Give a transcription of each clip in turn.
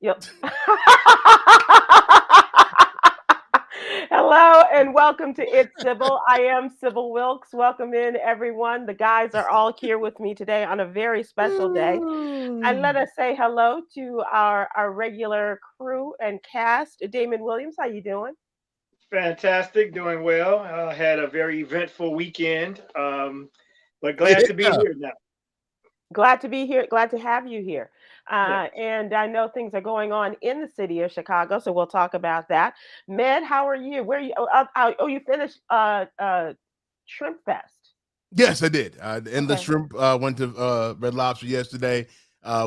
Yep. Hello and welcome to It's Sybil. I am Sybil Wilkes. Welcome in, everyone. The guys are all here with me today on a very special day. And let us say hello to our regular crew and cast. Damon Williams, how you doing? Fantastic, doing well. Had a very eventful weekend, but glad to be here now. Glad to be here. Glad to have you here. Yeah. And I know things are going on in the city of Chicago, so we'll talk about that. Med, how are you? Where are you? You finished Shrimp Fest. Yes, I did. The endless Okay. shrimp. Went to Red Lobster yesterday.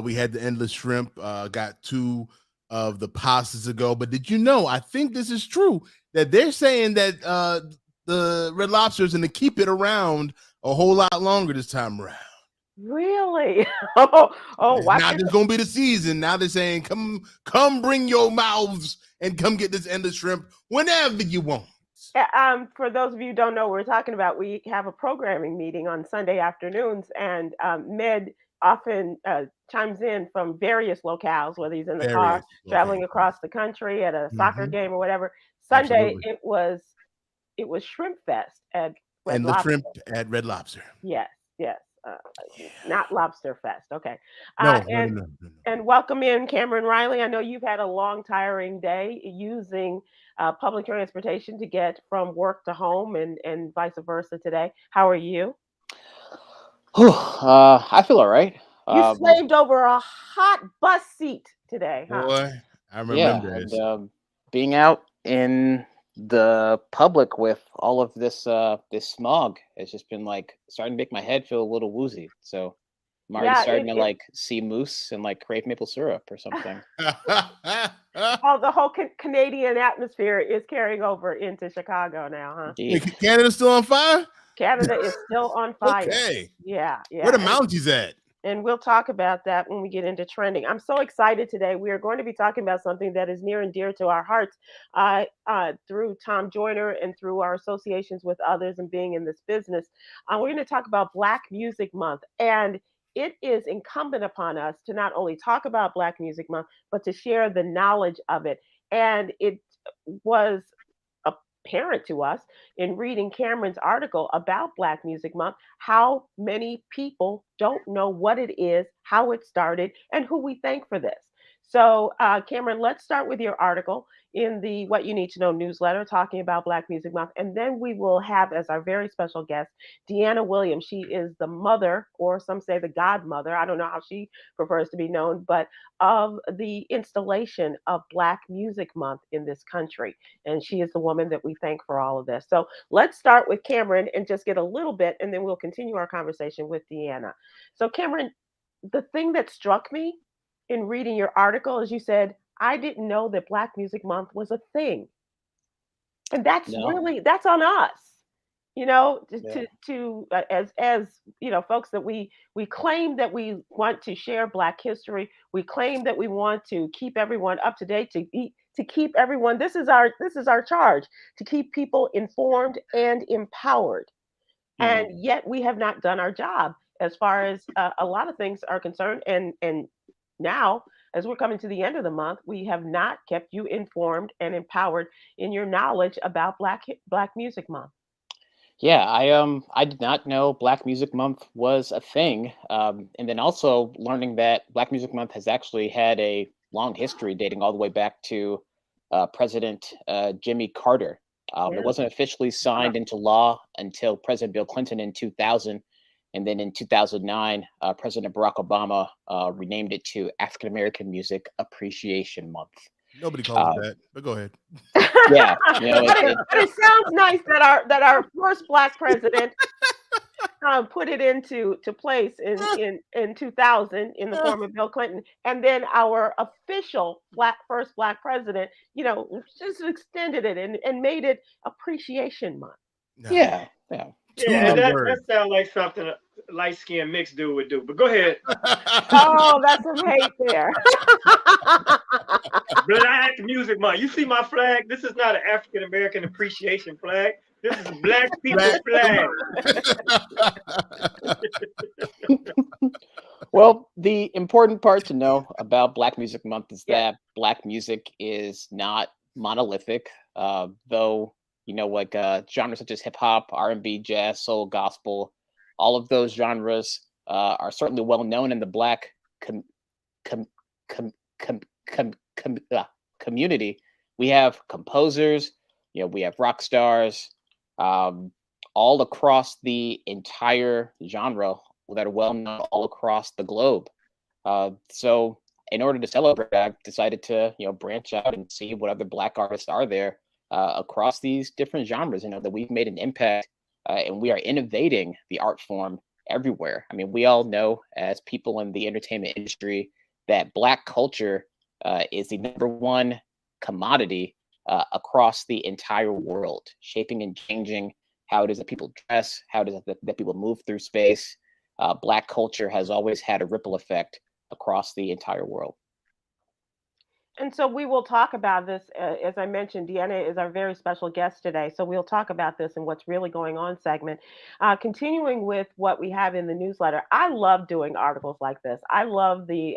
We had the endless shrimp. Got two of the pastas to go. But did you know? I think this is true that they're saying that the Red Lobster is going to keep it around a whole lot longer this time around. Really? Oh, watch Now it. there's gonna be the season. Now they're saying, come, bring your mouths and come get this endless shrimp whenever you want. For those of you who don't know what we're talking about, we have a programming meeting on Sunday afternoons, and Med often chimes in from various locales, whether he's in the car, traveling across the country at a soccer game or whatever. Sunday, Absolutely. it was Shrimp Fest at Red And Lobster. the shrimp at Red Lobster. Yes. Not Lobster Fest. Okay. No. And welcome in Cameron Riley. I know you've had a long, tiring day using public transportation to get from work to home and vice versa today. How are you? I feel all right. You slaved over a hot bus seat today, huh? Boy, I remember this. And being out in the public with all of this smog has just been starting to make my head feel a little woozy. So I'm already starting to see moose and crave maple syrup or something. Oh, the whole Canadian atmosphere is carrying over into Chicago now, huh? Indeed. Canada's still on fire? Canada is still on fire. Okay. Yeah. Where the Mounties at? And we'll talk about that when we get into trending. I'm so excited today. We are going to be talking about something that is near and dear to our hearts through Tom Joyner and through our associations with others and being in this business. We're going to talk about Black Music Month. And it is incumbent upon us to not only talk about Black Music Month, but to share the knowledge of it. And it was apparent to us in reading Cameron's article about Black Music Month, how many people don't know what it is, how it started, and who we thank for this. So, Cameron, let's start with your article in the What You Need to Know newsletter talking about Black Music Month. And then we will have as our very special guest, Deanna Williams. She is the mother, or some say the godmother, I don't know how she prefers to be known, but of the installation of Black Music Month in this country. And she is the woman that we thank for all of this. So let's start with Cameron and just get a little bit, and then we'll continue our conversation with Deanna. So, Cameron, the thing that struck me in reading your article is you said, I didn't know that Black Music Month was a thing. And that's that's on us, as folks that we claim that we want to share Black history. We claim that we want to keep everyone up to date, to keep everyone, this is our charge, to keep people informed and empowered. Mm-hmm. And yet we have not done our job as far as a lot of things are concerned. And now, as we're coming to the end of the month, we have not kept you informed and empowered in your knowledge about Black Music Month. Yeah, I did not know Black Music Month was a thing. And then also learning that Black Music Month has actually had a long history dating all the way back to President Jimmy Carter. It wasn't officially signed into law until President Bill Clinton in 2000. And then in 2009, President Barack Obama renamed it to African American Music Appreciation Month. Nobody calls it that, but go ahead. Yeah, but it sounds nice that our first Black president put it into place in 2000 in the form of Bill Clinton, and then our official first Black president, just extended it and made it Appreciation Month. Yeah. Yeah, that sounds like something a light-skinned mixed dude would do. But go ahead. Oh, that's some hate there. Black Music Month. You see my flag? This is not an African American appreciation flag. This is Black people's flag. Well, the important part to know about Black Music Month is Yeah. that Black music is not monolithic. Though like genres such as hip hop, R&B, jazz, soul, gospel, all of those genres are certainly well known in the Black com- com- com- com- community. We have composers, we have rock stars, um, all across the entire genre that are well known all across the globe. So in order to celebrate, I decided to branch out and see what other Black artists are there across these different genres. That we've made an impact and we are innovating the art form everywhere. I mean, we all know as people in the entertainment industry that Black culture is the number one commodity across the entire world, shaping and changing how it is that people dress, how it is that people move through space. Black culture has always had a ripple effect across the entire world. And so we will talk about this. As I mentioned, Deanna is our very special guest today. So we'll talk about this and what's really going on segment. Continuing with what we have in the newsletter, I love doing articles like this. I love the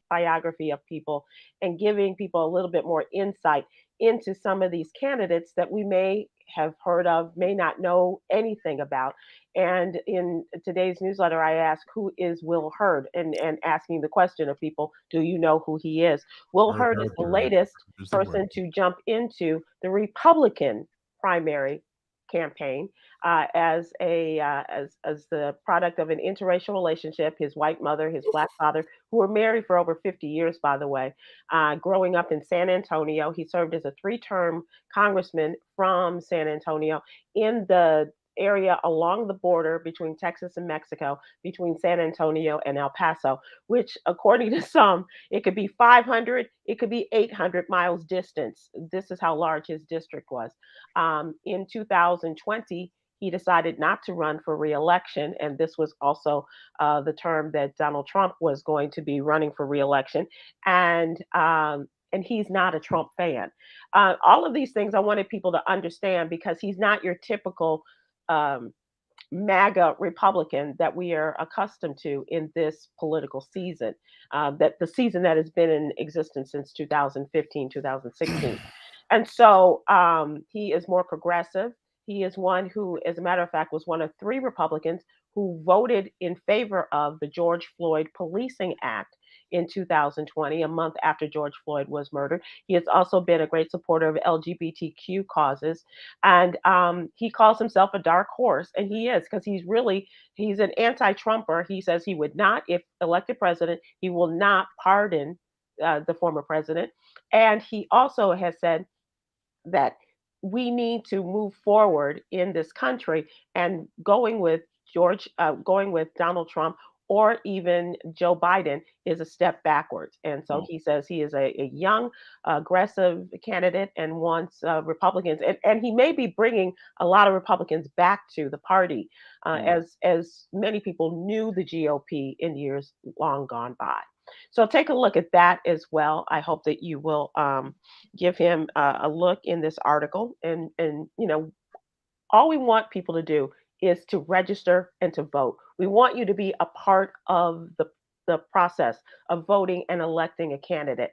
biography of people and giving people a little bit more insight into some of these candidates that we may have heard of, may not know anything about. And in today's newsletter, I ask, who is Will Hurd? And asking the question of people, do you know who he is? Will Heard, Hurd is heard, the heard. latest Use the word. person to jump into the Republican primary campaign as the product of an interracial relationship. His white mother, his Black father, who were married for over 50 years, by the way. Growing up in San Antonio, he served as a three-term congressman from San Antonio in the area along the border between Texas and Mexico, between San Antonio and El Paso, which, according to some, it could be 500, it could be 800 miles distance. This is how large his district was. In 2020, he decided not to run for reelection, and this was also the term that Donald Trump was going to be running for reelection. And he's not a Trump fan. All of these things I wanted people to understand because he's not your typical um, MAGA Republican that we are accustomed to in this political season, that the season that has been in existence since 2015, 2016. And so he is more progressive. He is one who, as a matter of fact, was one of three Republicans who voted in favor of the George Floyd Policing Act in 2020, a month after George Floyd was murdered. He has also been a great supporter of LGBTQ causes, and he calls himself a dark horse, and he is, because he's an anti-Trumper. He says he would not, if elected president, he will not pardon the former president, and he also has said that we need to move forward in this country, and going with Donald Trump or even Joe Biden is a step backwards. And so he says he is a young, aggressive candidate and wants Republicans, and he may be bringing a lot of Republicans back to the party, as many people knew the GOP in years long gone by. So take a look at that as well. I hope that you will give him a look in this article. And all we want people to do is to register and to vote. We want you to be a part of the process of voting and electing a candidate.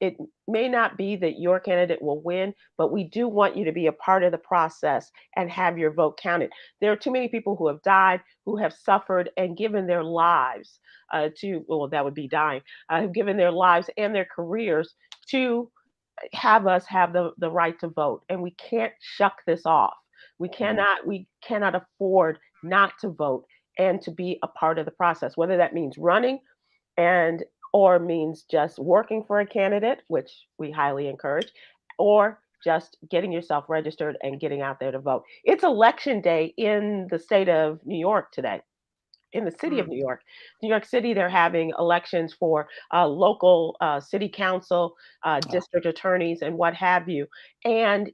It may not be that your candidate will win, but we do want you to be a part of the process and have your vote counted. There are too many people who have died, who have suffered and given their lives well, that would be dying, have given their lives and their careers to have us have the right to vote. And we can't shuck this off. We cannot afford not to vote and to be a part of the process, whether that means running and or means just working for a candidate, which we highly encourage, or just getting yourself registered and getting out there to vote. It's election day in the state of New York today. In the city of New York City, they're having elections for local city council, district attorneys, and what have you. And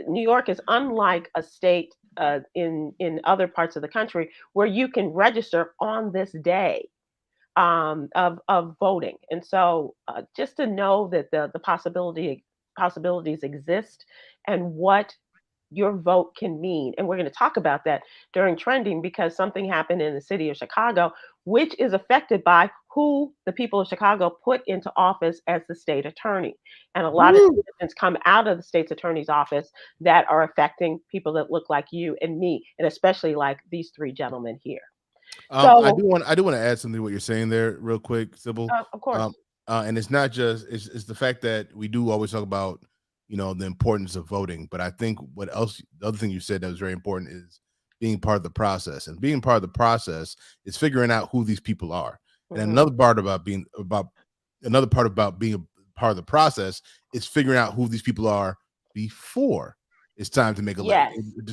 New York is unlike a state in other parts of the country where you can register on this day of voting. And so, just to know that the possibilities exist and what your vote can mean. And we're going to talk about that during trending because something happened in the city of Chicago which is affected by who the people of Chicago put into office as the state attorney. And a lot of Woo. decisions come out of the state's attorney's office that are affecting people that look like you and me, and especially like these three gentlemen here. I So, do want to add something to what you're saying there, real quick, Sybil. of course. And it's not just it's the fact that we do always talk about the importance of voting, but I think the other thing you said that was very important is being part of the process, and being part of the process is figuring out who these people are. And another part about being a part of the process is figuring out who these people are before it's time to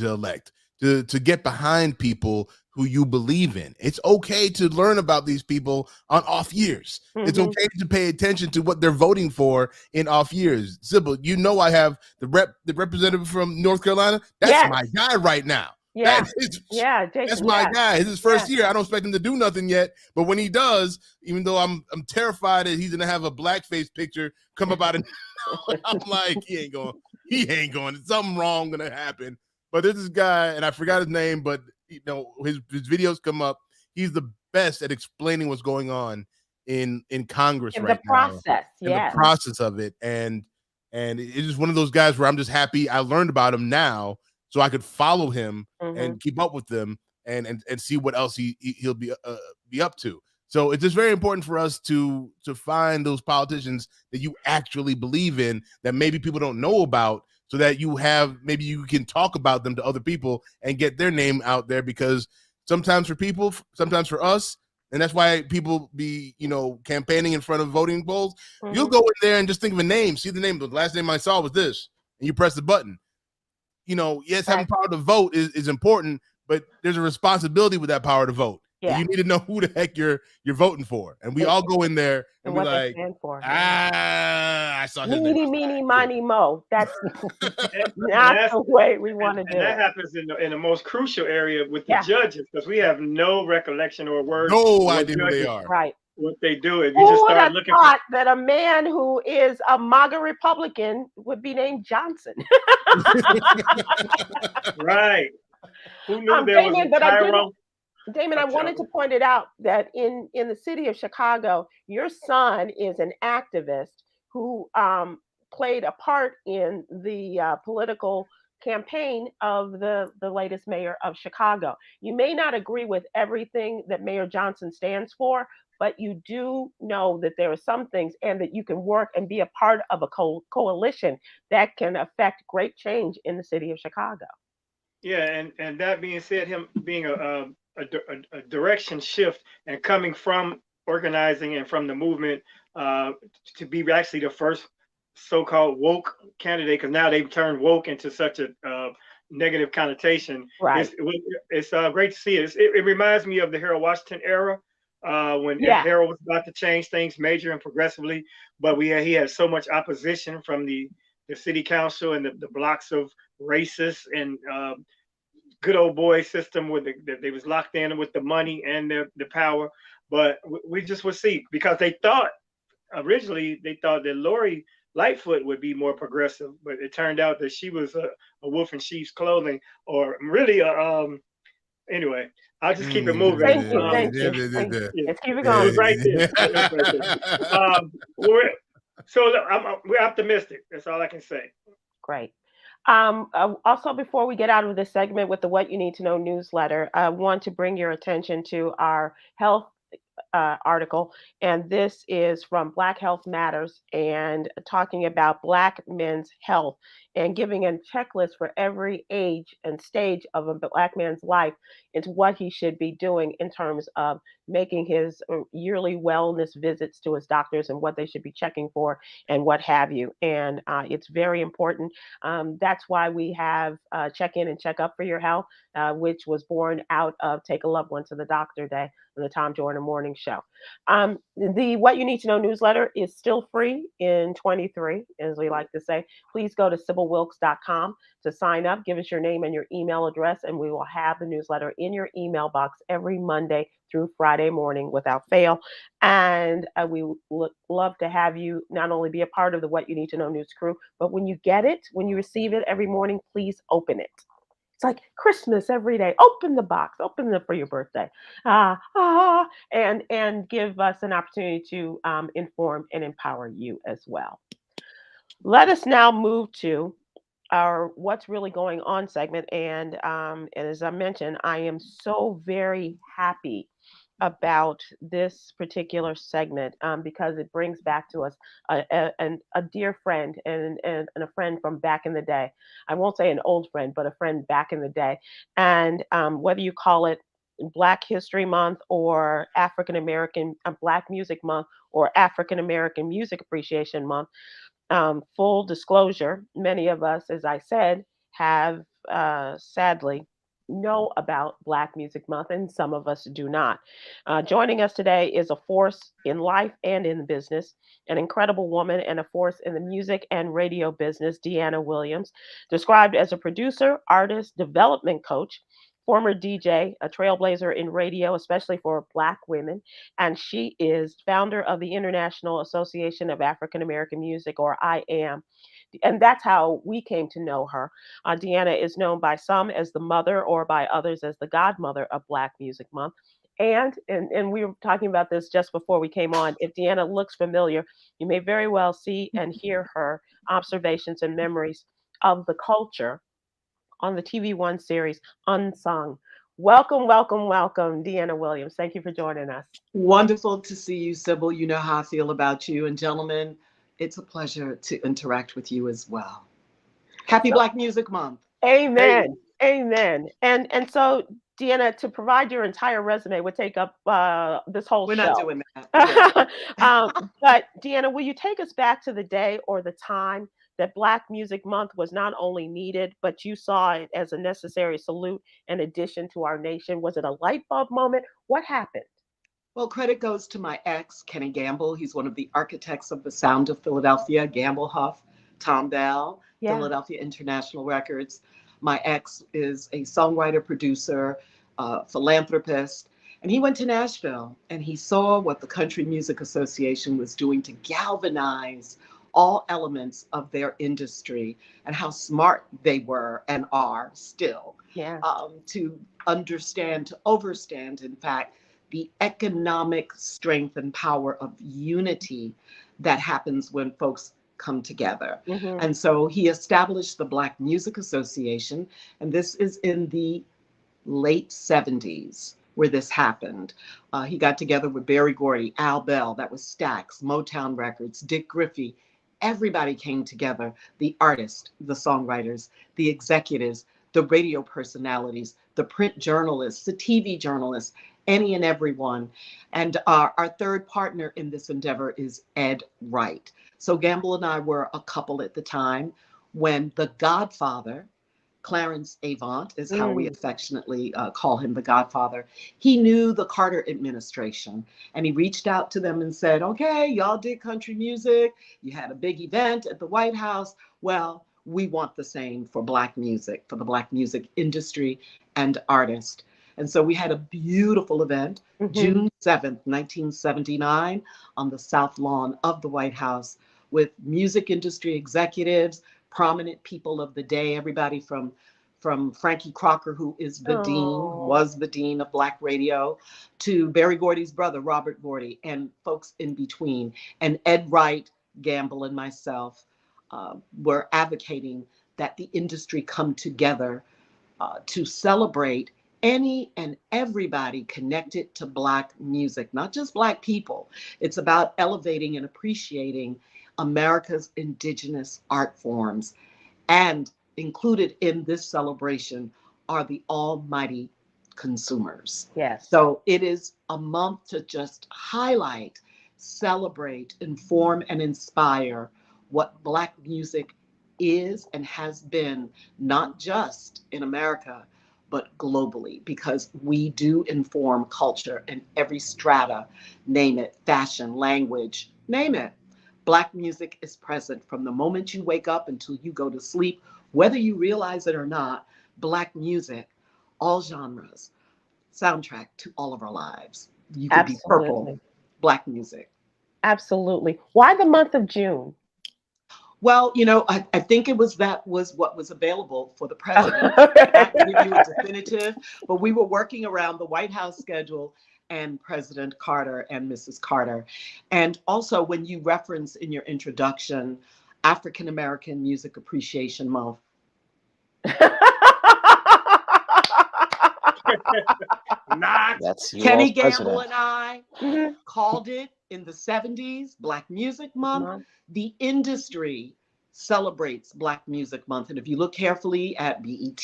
elect, to get behind people who you believe in. It's okay to learn about these people on off years. It's okay to pay attention to what they're voting for in off years. Sybil, I have the representative from North Carolina. That's my guy right now. Yeah, Jason, that's my guy. It's his first year. I don't expect him to do nothing yet, but when he does, even though I'm terrified that he's gonna have a blackface picture come up out of, I'm like, he ain't going. Something wrong gonna happen. But there's this guy, and I forgot his name, but his videos come up. He's the best at explaining what's going on in Congress in right the process, now. In the process of it, and it's just one of those guys where I'm just happy I learned about him now, so I could follow him and keep up with them and see what else he'll be up to. So it's just very important for us to find those politicians that you actually believe in, that maybe people don't know about, so that maybe you can talk about them to other people and get their name out there, because sometimes for people, sometimes for us, and that's why people be, campaigning in front of voting polls. You'll go in there and just think of a name, see the name. The last name I saw was this, and you press the button. Yes, having power to vote is important, but there's a responsibility with that power to vote. Yeah. You need to know who the heck you're voting for. And we all go in there and we're like, I saw his name. Meeny, miny, mo. That's not the way we want to do it. And that happens in the most crucial area with the judges, because we have no recollection or words. No idea who they are. Right. What they do is we just start looking for that a man who is a MAGA Republican would be named Johnson. Right. Who knew there was a Tyrone? Damon, I wanted to point it out that in the city of Chicago, your son is an activist who played a part in the political campaign of the latest mayor of Chicago. You may not agree with everything that Mayor Johnson stands for, but you do know that there are some things, and that you can work and be a part of a coalition that can affect great change in the city of Chicago. Yeah, and that being said, him being a direction shift and coming from organizing and from the movement to be actually the first so-called woke candidate, because now they've turned woke into such a negative connotation. Right. It's great to see it. It reminds me of the Harold Washington era, when Harold was about to change things major and progressively, but he had so much opposition from the city council and the blocks of racists and good old boy system that they was locked in with the money and the power. But we just would see, because originally they thought that Lori Lightfoot would be more progressive, but it turned out that she was a wolf in sheep's clothing, or really anyway. I'll just keep it moving. Thank you. Let's keep it going. Right there. We're optimistic. That's all I can say. Great. Also, before we get out of this segment with the What You Need to Know newsletter, I want to bring your attention to our health article, and this is from Black Health Matters, and talking about Black men's health and giving a checklist for every age and stage of a Black man's life into what he should be doing in terms of making his yearly wellness visits to his doctors and what they should be checking for and what have you. And it's very important. That's why we have Check In and Check Up for Your Health, which was born out of Take a Loved One to the Doctor Day on the Tom Jordan Morning Show. The What You Need to Know newsletter is still free in 23, as we like to say. Please go to SybilWilkes.com to sign up. Give us your name and your email address, and we will have the newsletter in your email box every Monday through Friday morning without fail. And we would love to have you not only be a part of the What You Need to Know news crew, but when you get it, when you receive it every morning, please open it. It's like Christmas every day. Open the box, open it for your birthday, and give us an opportunity to inform and empower you as well. Let us now move to our what's really going on segment, and as I mentioned, I am so very happy about this particular segment because it brings back to us a dear friend and a friend from back in the day. I won't say an old friend, but a friend back in the day. And whether you call it Black History Month or African American Black Music Month or African American Music Appreciation Month, full disclosure, many of us, as I said, have sadly know about Black Music Month, and some of us do not. Joining us today is a force in life and in business, an incredible woman and a force in the music and radio business, Deanna Williams, described as a producer, artist, development coach, former DJ, a trailblazer in radio, especially for Black women, and she is founder of the International Association of African American Music, or IAM. And that's how we came to know her. Deanna is known by some as the mother or by others as the godmother of Black Music Month. And we were talking about this just before we came on. If Deanna looks familiar, you may very well see and hear her observations and memories of the culture on the TV One series Unsung. Welcome, welcome, welcome, Deanna Williams. Thank you for joining us. Wonderful to see you, Sybil. You know how I feel about you. And gentlemen, it's a pleasure to interact with you as well. Happy Black Music Month. Amen. Hey. Amen. And so, Deanna, to provide your entire resume would take up this whole show. We're not doing that. Yeah. But Deanna, will you take us back to the day or the time that Black Music Month was not only needed, but you saw it as a necessary salute and addition to our nation? Was it a light bulb moment? What happened? Well, credit goes to my ex, Kenny Gamble. He's one of the architects of the sound of Philadelphia, Gamble Huff, Tom Bell, Philadelphia International Records. My ex is a songwriter, producer, philanthropist, and he went to Nashville and he saw what the Country Music Association was doing to galvanize all elements of their industry and how smart they were and are still to understand, to overstand, in fact, the economic strength and power of unity that happens when folks come together. Mm-hmm. And so he established the Black Music Association, and this is in the late 70s where this happened. He got together with Berry Gordy, Al Bell, that was Stax, Motown Records, Dick Griffey. Everybody came together, the artists, the songwriters, the executives, the radio personalities, the print journalists, the TV journalists, any and everyone. And our third partner in this endeavor is Ed Wright. So Gamble and I were a couple at the time when the Godfather, Clarence Avant is how we affectionately call him, the Godfather. He knew the Carter administration and he reached out to them and said, okay, y'all did country music. You had a big event at the White House. Well, we want the same for Black music, for the Black music industry and artists. And so we had a beautiful event, June 7th, 1979, on the South Lawn of the White House with music industry executives, prominent people of the day, everybody from Frankie Crocker, who is the was the dean of Black radio, to Berry Gordy's brother, Robert Gordy, and folks in between. And Ed Wright, Gamble, and myself were advocating that the industry come together to celebrate any and everybody connected to Black music, not just Black people. It's about elevating and appreciating America's indigenous art forms. And included in this celebration are the almighty consumers. Yes. So it is a month to just highlight, celebrate, inform, and inspire what Black music is and has been, not just in America, but globally, because we do inform culture in every strata, name it, fashion, language, name it. Black music is present from the moment you wake up until you go to sleep, whether you realize it or not. Black music, all genres, soundtrack to all of our lives. You could be purple, Black music. Absolutely. Why the month of June? Well, I think it was what was available for the president. I have to give you a definitive, but we were working around the White House schedule and President Carter and Mrs. Carter. And also when you reference in your introduction, African American Music Appreciation Month. That's Kenny Gamble and I called it in the 70s, Black Music Month. The industry celebrates Black Music Month. And if you look carefully at BET,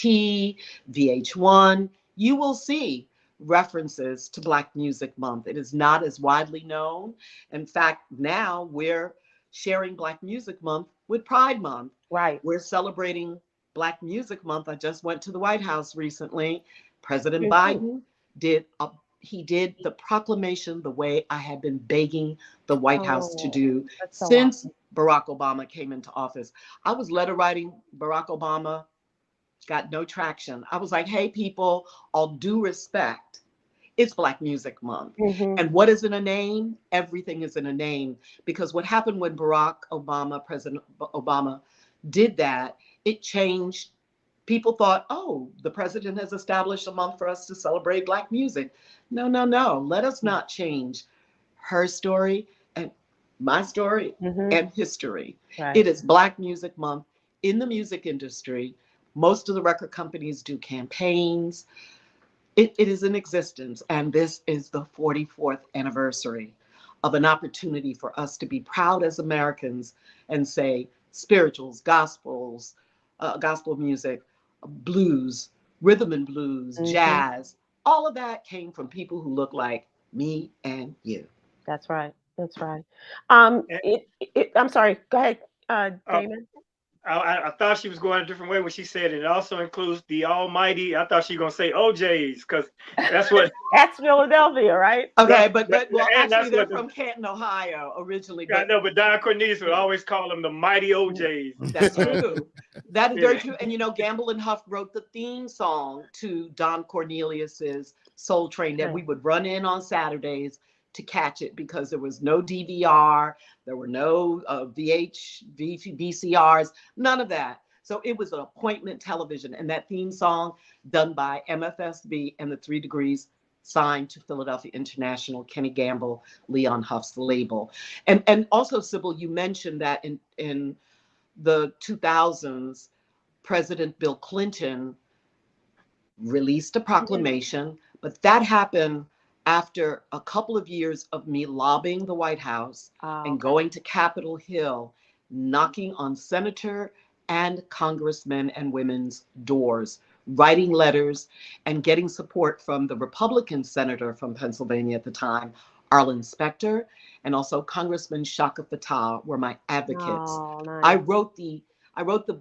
VH1, you will see references to Black Music Month. It is not as widely known. In fact, now we're sharing Black Music Month with Pride Month. Right. We're celebrating Black Music Month. I just went to the White House recently. President Biden did the proclamation the way I had been begging the White House to do since Barack Obama came into office. I was letter writing Barack Obama, got no traction. I was like, hey, people, all due respect, it's Black Music Month. And what is in a name? Everything is in a name. Because what happened when President Obama did that, it changed. People thought, oh, the president has established a month for us to celebrate Black music. No. Let us not change her story and my story and history. Right. It is Black Music Month in the music industry. Most of the record companies do campaigns. It is in existence. And this is the 44th anniversary of an opportunity for us to be proud as Americans and say spirituals, gospel music, blues, rhythm and blues, jazz, all of that came from people who look like me and you. That's right. I'm sorry. Go ahead, Damon. I thought she was going a different way when she said it also includes the almighty. I thought she was going to say OJ's because that's what. That's Philadelphia, right? Okay, but actually they're from Canton, Ohio originally. I know, but Don Cornelius would always call them the mighty OJ's. That's true. That is very true. And Gamble and Huff wrote the theme song to Don Cornelius's Soul Train that we would run in on Saturdays to catch it because there was no DVR, there were no VCRs, none of that. So it was an appointment television, and that theme song done by MFSB and the 3 Degrees, signed to Philadelphia International, Kenny Gamble, Leon Huff's label. And also, Sybil, you mentioned that in the 2000s, President Bill Clinton released a proclamation, but that happened after a couple of years of me lobbying the White House and going to Capitol Hill, knocking on senator and congressmen and women's doors, writing letters and getting support from the Republican senator from Pennsylvania at the time, Arlen Specter, and also Congressman Shaka Fattah were my advocates. Nice. I wrote the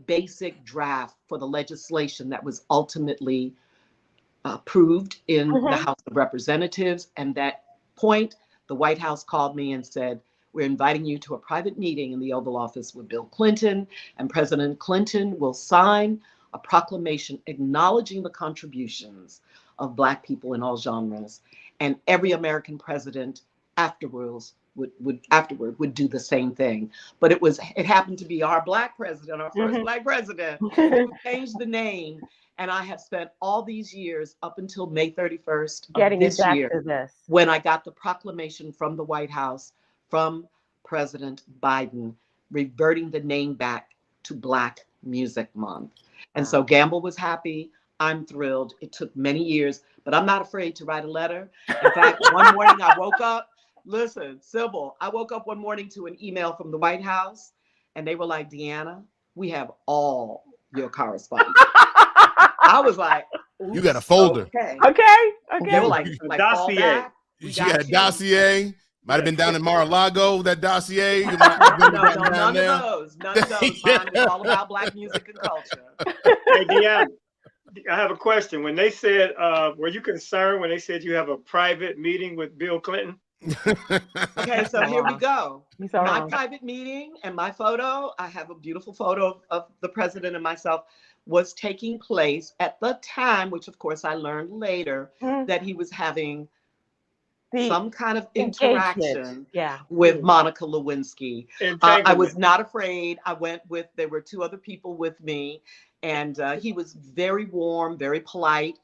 basic draft for the legislation that was ultimately approved in the House of Representatives. And that point, the White House called me and said, we're inviting you to a private meeting in the Oval Office with Bill Clinton, and President Clinton will sign a proclamation acknowledging the contributions of Black people in all genres. And every American president afterwards would do the same thing. But it happened to be our Black president, our first Black president, who changed the name. And I have spent all these years up until May 31st of this year, when I got the proclamation from the White House, from President Biden, reverting the name back to Black Music Month. And so Gamble was happy. I'm thrilled. It took many years, but I'm not afraid to write a letter. In fact, one morning I woke up, Sybil, I woke up one morning to an email from the White House, and they were like, Deanna, we have all your correspondence. I was like, you got a folder. Okay. They were like dossier. She got a dossier. Might have been down in Mar-a-Lago, that dossier. No, none of those. Mine is all about Black music and culture. Hey, Deanna, I have a question. When they said, were you concerned when they said you have a private meeting with Bill Clinton? Okay, so here we go. My private meeting and my photo, I have a beautiful photo of the president and myself, was taking place at the time, which of course I learned later, that he was having some kind of engagement. interaction Yeah. with Monica Lewinsky. I Entanglement. was not afraid. I went with, there were two other people with me, and he was very warm, very polite.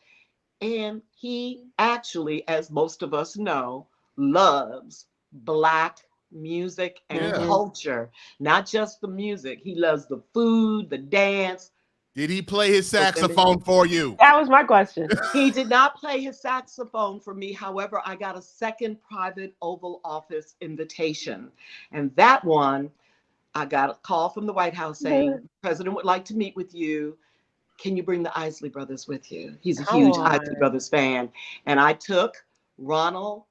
And he actually, as most of us know, loves Black music and culture, not just the music. He loves the food, the dance. Did he play his saxophone for you? That was my question. He did not play his saxophone for me. However, I got a second private Oval Office invitation. And that one, I got a call from the White House saying, the president would like to meet with you. Can you bring the Isley Brothers with you? He's a huge Isley Brothers fan. And I took Ronald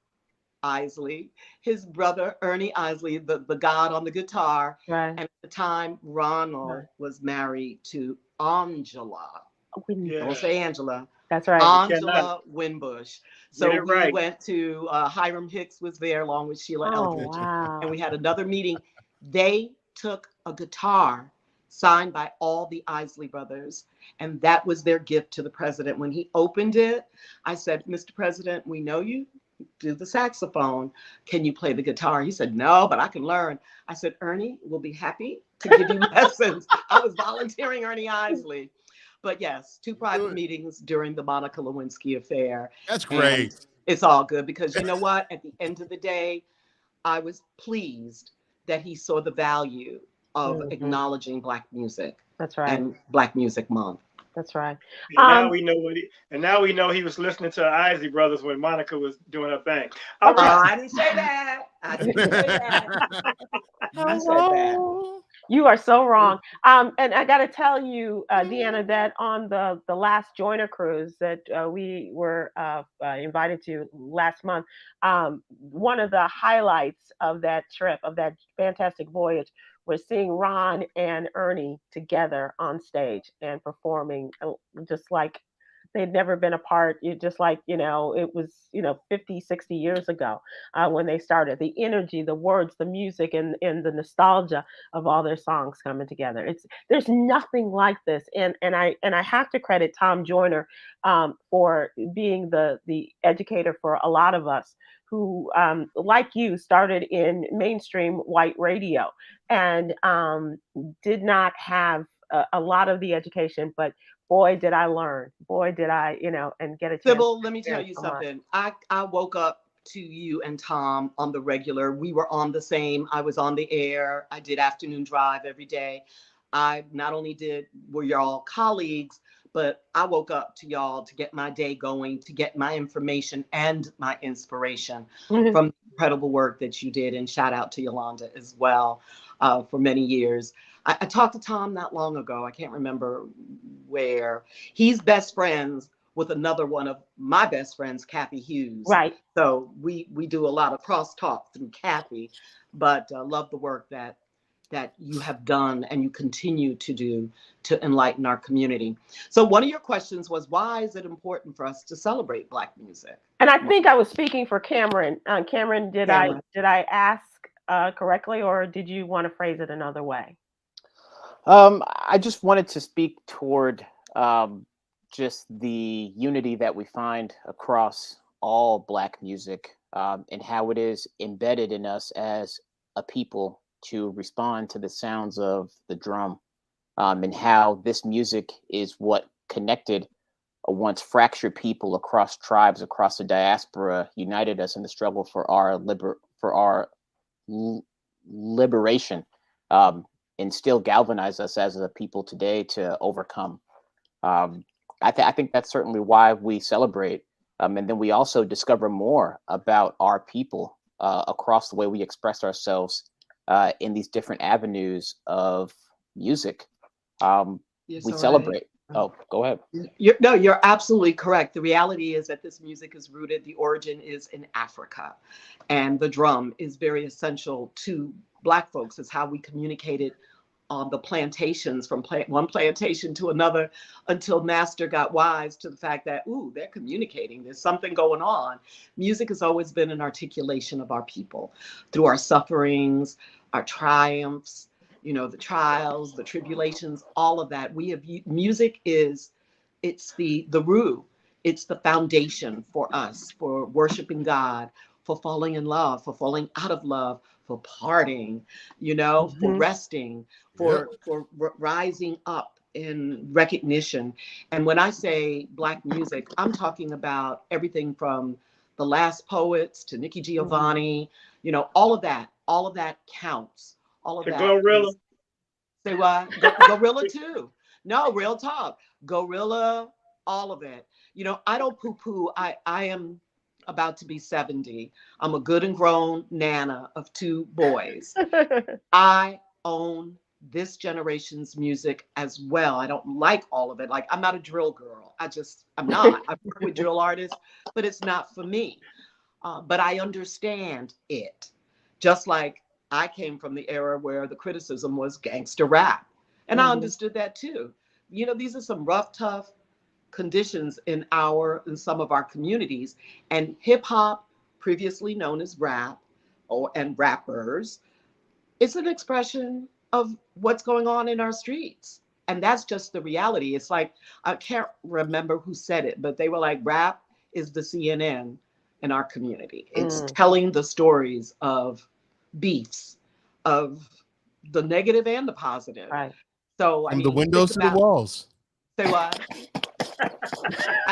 Isley, his brother Ernie Isley, the god on the guitar. Right. And at the time, Ronald was married to Angela. Don't say Angela. That's right. Angela Winbush. So we right. went to Hiram Hicks was there along with Sheila Eldridge. Wow. And we had another meeting. They took a guitar signed by all the Isley Brothers. And that was their gift to the president. When he opened it, I said, Mr. President, we know you do the saxophone. Can you play the guitar? He said, no, but I can learn. I said, Ernie will be happy to give you lessons. I was volunteering Ernie Isley. But yes, two private meetings during the Monica Lewinsky affair. That's great. And it's all good because you know what? At the end of the day, I was pleased that he saw the value of acknowledging Black music. That's right. And Black Music Month. That's right. And now we know now we know he was listening to Isley Brothers when Monica was doing her thing. All right. I didn't say that. I didn't say that. I said that. You are so wrong. And I got to tell you, Deanna, that on the last Joiner cruise that we were invited to last month, one of the highlights of that trip, of that fantastic voyage, was seeing Ron and Ernie together on stage and performing, just like they'd never been apart. Just like, it was, 50, 60 years ago when they started. The energy, the words, the music, and the nostalgia of all their songs coming together. There's nothing like this. And I have to credit Tom Joyner for being the educator for a lot of us who, like you, started in mainstream white radio and did not have a lot of the education, but boy, did I learn. Boy, did I, and get a chance. Sybil, let me tell you something. I woke up to you and Tom on the regular. We were on the same. I was on the air. I did afternoon drive every day. I not only were y'all colleagues, but I woke up to y'all to get my day going, to get my information and my inspiration from the incredible work that you did. And shout out to Yolanda as well for many years. I talked to Tom not long ago. I can't remember where. He's best friends with another one of my best friends, Kathy Hughes. Right. So we do a lot of crosstalk through Kathy, but love the work that you have done and you continue to do to enlighten our community. So one of your questions was, why is it important for us to celebrate Black music? And I think I was speaking for Cameron. Cameron, did I ask correctly, or did you want to phrase it another way? I just wanted to speak toward just the unity that we find across all Black music and how it is embedded in us as a people to respond to the sounds of the drum, and how this music is what connected a once fractured people across tribes, across the diaspora, united us in the struggle for our liberation, and still galvanize us as a people today to overcome. I think that's certainly why we celebrate, and then we also discover more about our people across the way we express ourselves in these different avenues of music. We celebrate. Oh, go ahead. You're absolutely correct. The reality is that this music is rooted, the origin is in Africa. And the drum is very essential to Black folks. It's how we communicated on the plantations, from one plantation to another, until Master got wise to the fact that, they're communicating. There's something going on. Music has always been an articulation of our people through our sufferings, our triumphs, the trials, the tribulations, all of that. Music it's the root, it's the foundation for us, for worshiping God, for falling in love, for falling out of love, for partying, for resting, for rising up in recognition. And when I say Black music, I'm talking about everything from the Last Poets to Nikki Giovanni, all of that counts. All of To that Glorilla. Say what? Gorilla too. No, real talk. Gorilla, all of it. I don't poo-poo. I am about to be 70. I'm a good and grown nana of 2 boys. I own this generation's music as well. I don't like all of it. Like, I'm not a drill girl. I'm not. I work with drill artists, but it's not for me. But I understand it. Just like I came from the era where the criticism was gangster rap. And I understood that too. These are some rough, tough conditions in some of our communities. And hip hop, previously known as rap and rappers, it's an expression of what's going on in our streets. And that's just the reality. It's like, I can't remember who said it, but they were like, rap is the CNN in our community. It's telling the stories of beefs, of the negative and the positive. Right. So, From the windows to the walls. Say what?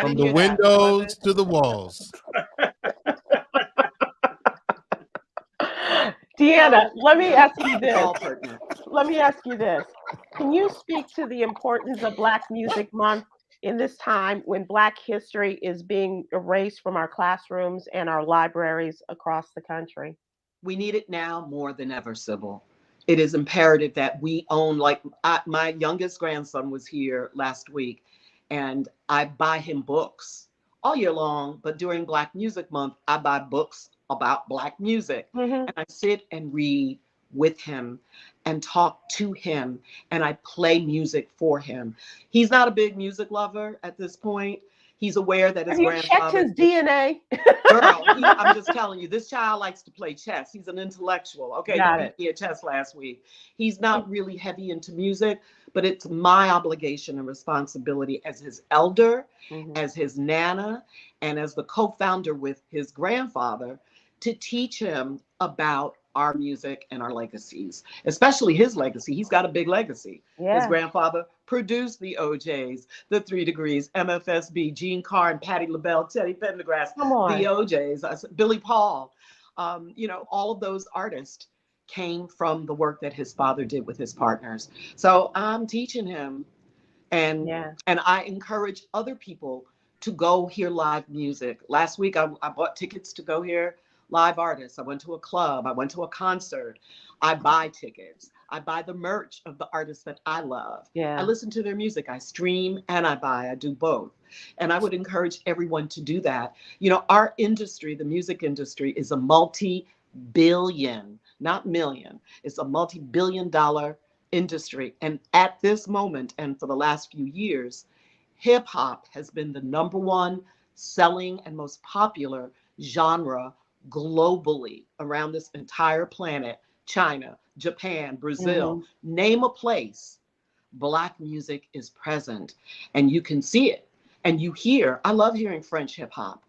From the windows to the walls. Deanna, let me ask you this. All pertinent. Let me ask you this. Can you speak to the importance of Black Music Month in this time when Black history is being erased from our classrooms and our libraries across the country? We need it now more than ever, Sybil. It is imperative that we own, my youngest grandson was here last week, and I buy him books all year long, but during Black Music Month, I buy books about Black music. And I sit and read with him and talk to him, and I play music for him. He's not a big music lover at this point. He's aware that his grandfather. Have you checked his DNA? Girl, I'm just telling you, this child likes to play chess. He's an intellectual. Okay, he beat me at chess last week. He's not really heavy into music, but it's my obligation and responsibility as his elder, as his nana, and as the co-founder with his grandfather to teach him about our music and our legacies, especially his legacy. He's got a big legacy. Yeah. His grandfather produced the OJs, the 3 Degrees, MFSB, Gene Carr and Patti LaBelle, Teddy Pendergrass, the OJs, Billy Paul. All of those artists came from the work that his father did with his partners. So I'm teaching him, and I encourage other people to go hear live music. Last week, I bought tickets to go hear live artists. I went to a club. I went to a concert. I buy tickets. I buy the merch of the artists that I love. I listen to their music. I stream and I buy. I do both. And I would encourage everyone to do that. Our industry, the music industry, is a multi-billion, not million. It's a multi-billion-dollar industry. And at this moment, and for the last few years, hip hop has been the #1 selling and most popular genre globally around this entire planet. China, Japan, Brazil, name a place, Black music is present, and you can see it. And I love hearing French hip hop.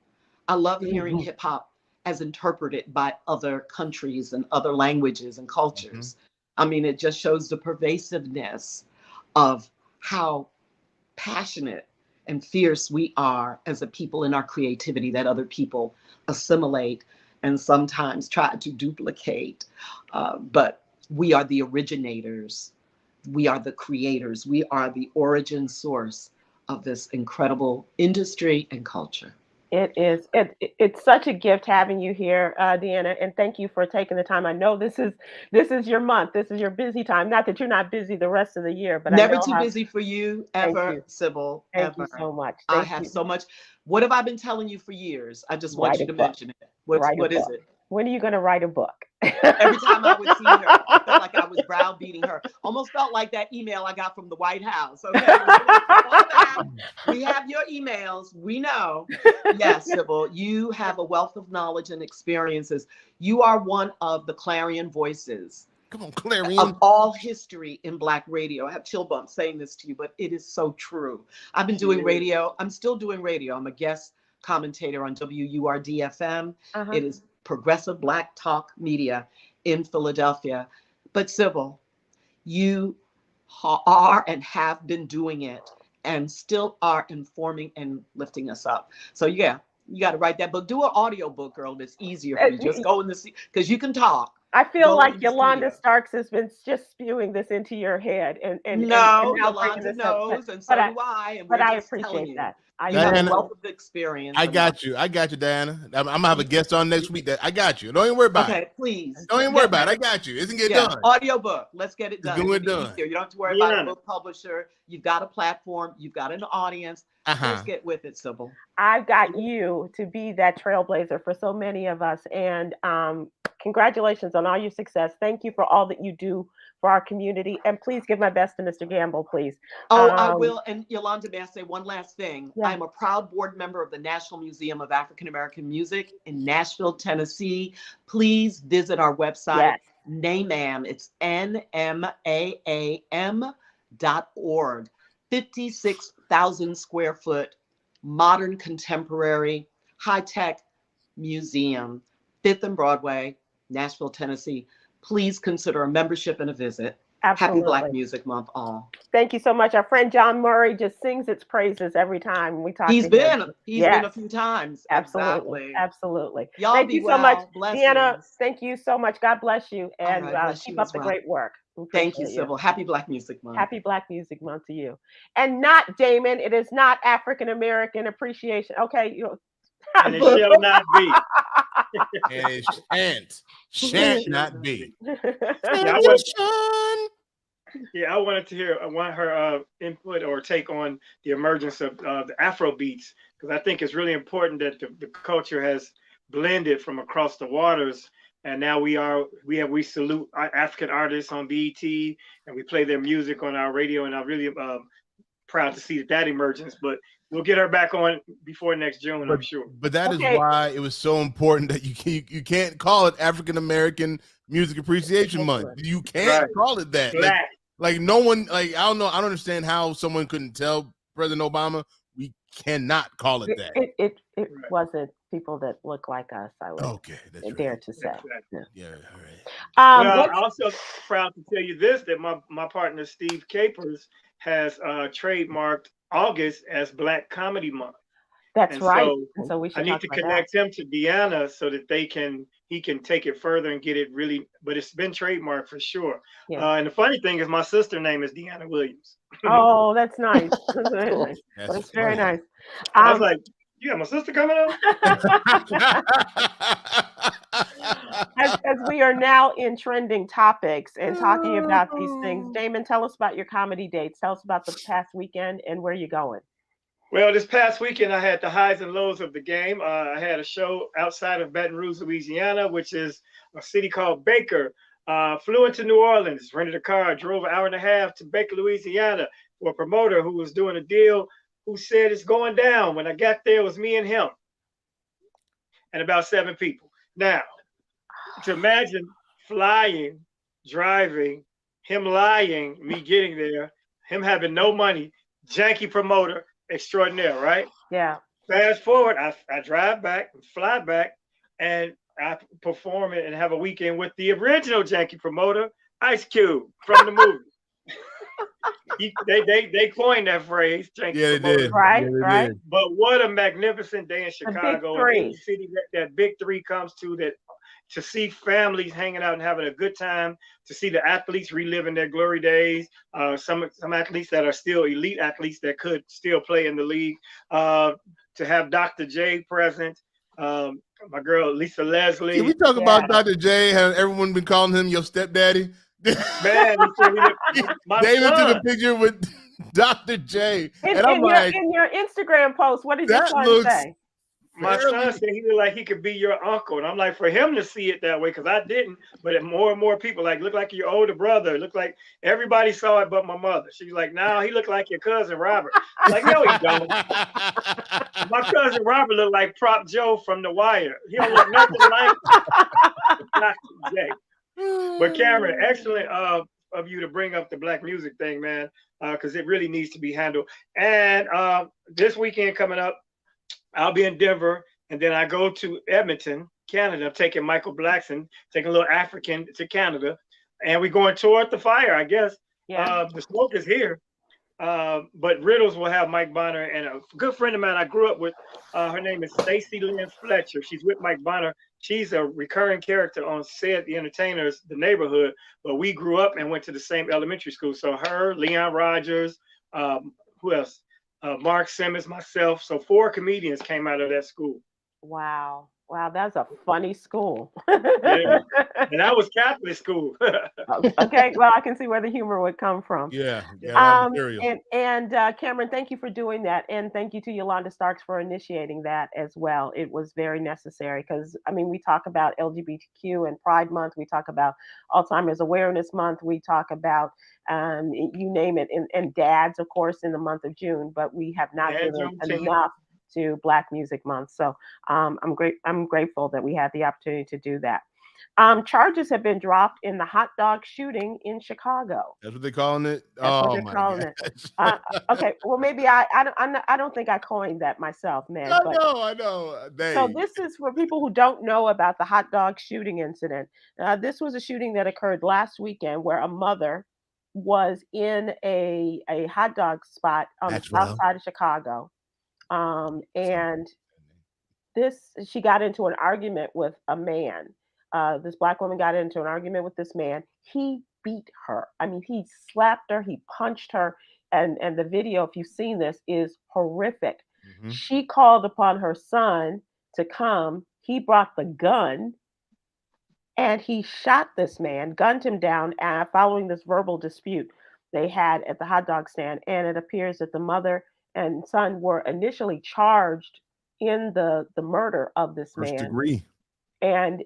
I love hearing hip hop as interpreted by other countries and other languages and cultures. I mean, it just shows the pervasiveness of how passionate and fierce we are as a people in our creativity that other people assimilate and sometimes try to duplicate. But we are the originators. We are the creators. We are the origin source of this incredible industry and culture. It is. It's such a gift having you here, Deanna, and thank you for taking the time. I know this is your month. This is your busy time. Not that you're not busy the rest of the year, but never too busy for you ever, Sybil. Thank you so much. I have so much. What have I been telling you for years? I just want you to mention it. What is it? When are you going to write a book? Every time I would see her, I felt like I was browbeating her. Almost felt like that email I got from the White House. Okay, we have your emails. We know. Yes, Sybil, you have a wealth of knowledge and experiences. You are one of the clarion voices. Come on, clarion. Of all history in Black radio. I have chill bumps saying this to you, but it is so true. I've been doing radio. I'm still doing radio. I'm a guest commentator on WURD FM. It is progressive Black talk media in Philadelphia. But Sybil, you are and have been doing it and still are informing and lifting us up. So yeah, you got to write that book. Do an audio book, girl. It's easier for you. Just go in the because you can talk. I feel Go like in the Yolanda studio. Starks has been just spewing this into your head, and No, now bringing Yolanda this up. knows, and so do I. And But we're I just telling appreciate you. that. You have a Diana, wealth of experience. I got you, Diana. I'm gonna have a guest on next week. That I got you. Don't even worry about it. Okay, please. Don't even worry about it. I got you. It's gonna get done. Audio book. Let's get it Let's done. do it It'll be done. easier. You don't have to worry about a book publisher. You've got a platform. You've got an audience. Let's get with it, Sybil. I've got you to be that trailblazer for so many of us. And congratulations on all your success. Thank you for all that you do for our community. And please give my best to Mr. Gamble, please. Oh, I will. And Yolanda, may I say one last thing? Yeah. I'm a proud board member of the National Museum of African American Music in Nashville, Tennessee. Please visit our website, Yes. NAMAM. It's NMAAM.org. 56,000 square foot, modern, contemporary, high-tech museum, 5th and Broadway, Nashville, Tennessee. Please consider a membership and a visit. Absolutely. Happy Black Music Month, all. Thank you so much. Our friend John Murray just sings its praises every time we talk He's to him. He's been a few times. Absolutely. Exactly. Absolutely. Y'all thank be you well. so much. Blessings. Deanna, thank you so much. God bless you. And bless keep you up as the well. great work. Thank you, Sybil. Happy Black Music Month. Happy Black Music Month to you. And not Damon. It is not African American appreciation. Okay. And it shall not be. And it shan't not be. I wanted to hear. I want her input or take on the emergence of the Afro beats, because I think it's really important that the culture has blended from across the waters, and now we salute African artists on BET, and we play their music on our radio, and I'm really proud to see that emergence. But we'll get her back on before next June, I'm sure. But that is why it was so important that you can't call it African American Music Appreciation Month. You can't call it that. Like no one, like I don't understand how someone couldn't tell President Obama we cannot call it that. It wasn't people that look like us. I would dare to say. Yeah, all right. I'm also proud to tell you this, that my partner Steve Capers has trademarked August as Black Comedy Month. That's right. So we should I need to connect him to Deanna so that he can take it further and get it really, but it's been trademarked for sure. Yeah. And the funny thing is my sister's name is Deanna Williams. Oh, that's nice. That's very nice. I was like, you got my sister coming on? As we are now in trending topics and talking about these things, Damon, tell us about your comedy dates. Tell us about the past weekend and where you're going. Well, this past weekend, I had the highs and lows of the game. I had a show outside of Baton Rouge, Louisiana, which is a city called Baker. Flew into New Orleans, rented a car, drove an hour and a half to Baker, Louisiana, for a promoter who was doing a deal, who said it's going down. When I got there, it was me and him and about 7 people. Now, to imagine flying, driving, him lying, me getting there, him having no money, janky promoter, extraordinaire, right? Yeah. Fast forward, I drive back and fly back, and I perform it and have a weekend with the original janky promoter, Ice Cube, from the movie. They coined that phrase, janky promoter. They did. Right. But what a magnificent day in Chicago. Any city that Big Three comes to see families hanging out and having a good time, to see the athletes reliving their glory days, some athletes that are still elite athletes that could still play in the league, to have Dr. J present, my girl Lisa Leslie. Can we talk about Dr. J? Has everyone been calling him your stepdaddy? Man, David took a picture with Dr. J. And I'm like, in your Instagram post, what did your son say? My son said he looked like he could be your uncle. And I'm like, for him to see it that way, because I didn't, but more and more people look like your older brother. Look like everybody saw it but my mother. She's like, no, he looked like your cousin Robert. I'm like, no, he don't. My cousin Robert looked like Prop Joe from The Wire. He don't look nothing like Dr. J. But Cameron, excellent of you to bring up the Black music thing, man, because it really needs to be handled. And this weekend coming up, I'll be in Denver, and then I go to Edmonton Canada. I'm taking Michael Blackson, taking a little African to Canada, and we're going toward the fire, I guess. Yeah. The smoke is here. But Riddles will have Mike Bonner, and a good friend of mine I grew up with. Her name is Stacey Lynn Fletcher. She's with Mike Bonner. She's a recurring character on Sid the Entertainer's The Neighborhood. But we grew up and went to the same elementary school. So her, Leon Rogers, who else? Mark Simmons, myself. So 4 comedians came out of that school. Wow. Wow, that's a funny school. Yeah. And that was Catholic school. Okay, well, I can see where the humor would come from. Yeah. And Cameron, thank you for doing that, and thank you to Yolanda Starks for initiating that as well. It was very necessary because, I mean, we talk about LGBTQ and Pride Month, we talk about Alzheimer's Awareness Month, we talk about you name it, and dads, of course, in the month of June, but we have not given enough to Black Music Month. So I'm grateful that we had the opportunity to do that. Charges have been dropped in the hot dog shooting in Chicago. That's what they're calling it. That's what they're calling it. Okay, well, maybe I don't think I coined that myself, man. I know. So this is for people who don't know about the hot dog shooting incident. This was a shooting that occurred last weekend where a mother was in a hot dog spot on the south side of Chicago. And she got into an argument with a man. This Black woman got into an argument with this man. He beat her. I mean, he slapped her, he punched her, and the video, if you've seen this, is horrific. Mm-hmm. She called upon her son to come. He brought the gun, and he shot this man, gunned him down following this verbal dispute they had at the hot dog stand. And it appears that the mother and son were initially charged in the murder of this man. First degree. And